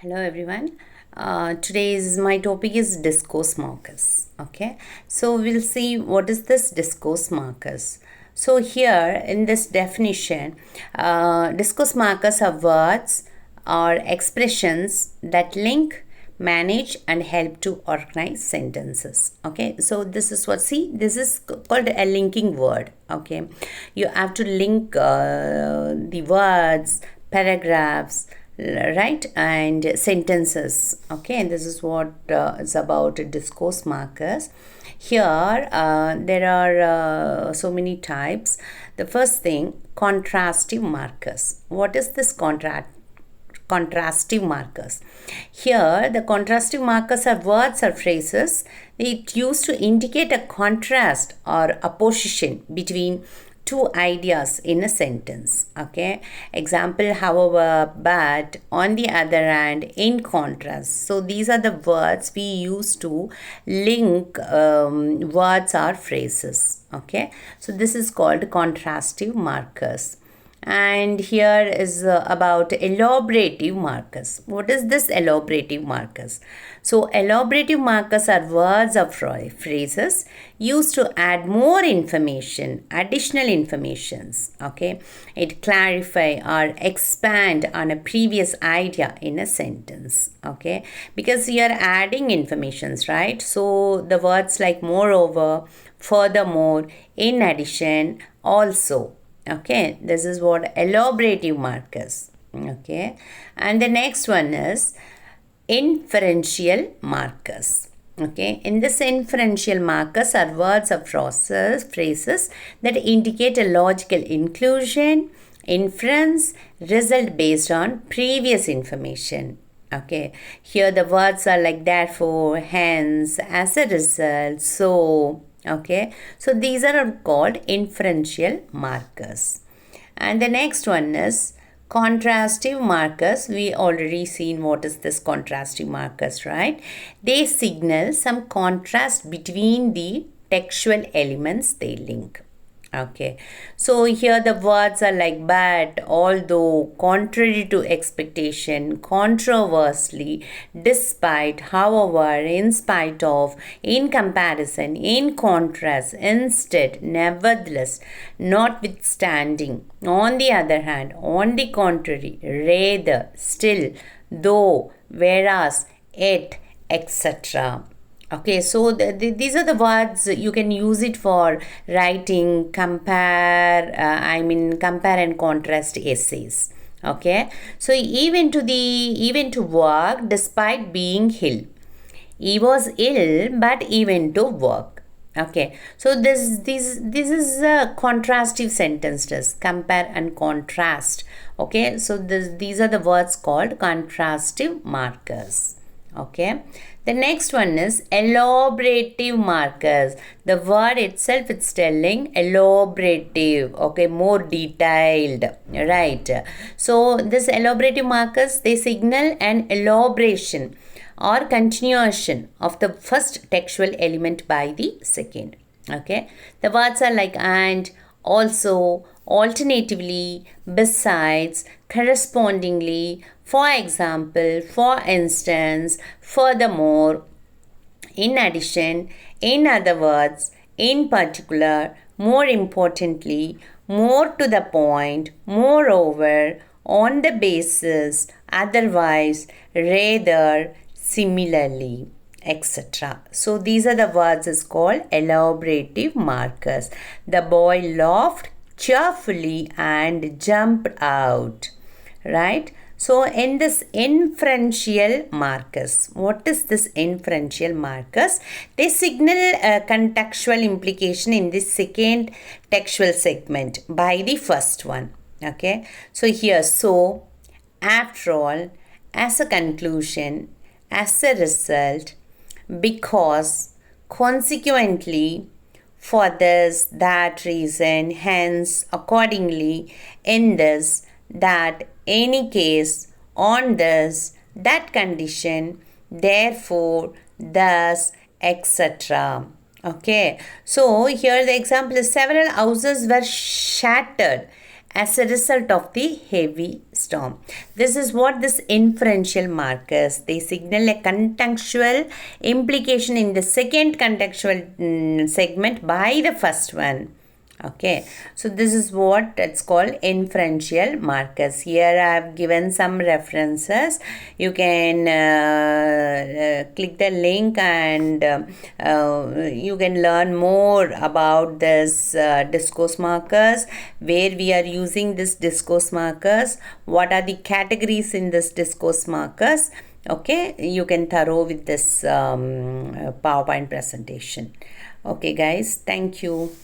Hello everyone. Today's my topic is discourse markers. Okay, so we'll see what is this discourse markers. So here in this definition, discourse markers are words or expressions that link, manage and help to organize sentences. Okay, so this is what, see, this is called a linking word. Okay, you have to link the words, paragraphs, right, and sentences. Okay, and this is what is about discourse markers. Here there are so many types. The first thing, contrastive markers. What is this contrastive markers? Here the contrastive markers are words or phrases it used to indicate a contrast or opposition between two ideas in a sentence. Okay, example, however, but, on the other hand, in contrast. So these are the words we use to link words or phrases. Okay, so this is called contrastive markers. And here is about elaborative markers. What is this elaborative markers? So elaborative markers are words or phrases used to add more information, additional informations. Okay, it clarify or expand on a previous idea in a sentence. Okay, because you are adding informations, right? So the words like moreover, furthermore, in addition, also. Okay, this is what elaborative markers. Okay, and the next one is inferential markers. Okay, in this inferential markers are words or phrases that indicate a logical inclusion, inference, result based on previous information. Okay, here the words are like therefore, hence, as a result, so. Okay, so these are called inferential markers. And the next one is contrastive markers. We already seen what is this contrastive markers, right? They signal some contrast between the textual elements they link. Okay, so here the words are like but, although, contrary to expectation, controversially, despite, however, in spite of, in comparison, in contrast, instead, nevertheless, notwithstanding, on the other hand, on the contrary, rather, still, though, whereas, yet, etc. Okay, so these are the words you can use it for writing compare and contrast essays. Okay, so even to work despite being ill, he was ill but even to work. Okay, so this is a contrastive sentences, compare and contrast. Okay, so these are the words called contrastive markers. Okay, the next one is elaborative markers. The word itself it's telling elaborative. Okay, more detailed, right? So this elaborative markers, they signal an elaboration or continuation of the first textual element by the second. Okay, the words are like and, also, alternatively, besides, correspondingly, for example, for instance, furthermore, in addition, in other words, in particular, more importantly, more to the point, moreover, on the basis, otherwise, rather, similarly, etc. So these are the words is called elaborative markers. The boy laughed cheerfully and jumped out, right? So in this inferential markers, what is this inferential markers? They signal a contextual implication in the second textual segment by the first one. Okay, so here, so, after all, as a conclusion, as a result, because, consequently, for this, that reason, hence, accordingly, in this, that, any case, on this, that condition, therefore, thus, etc. Okay, so here the example is several houses were shattered as a result of the heavy storm. This is what this inferential markers, they signal a contextual implication in the second contextual segment by the first one. Okay, so this is what it's called inferential markers. Here I have given some references. You can click the link and you can learn more about this discourse markers, where we are using this discourse markers, what are the categories in this discourse markers. Okay, you can thorough with this PowerPoint presentation. Okay guys, thank you.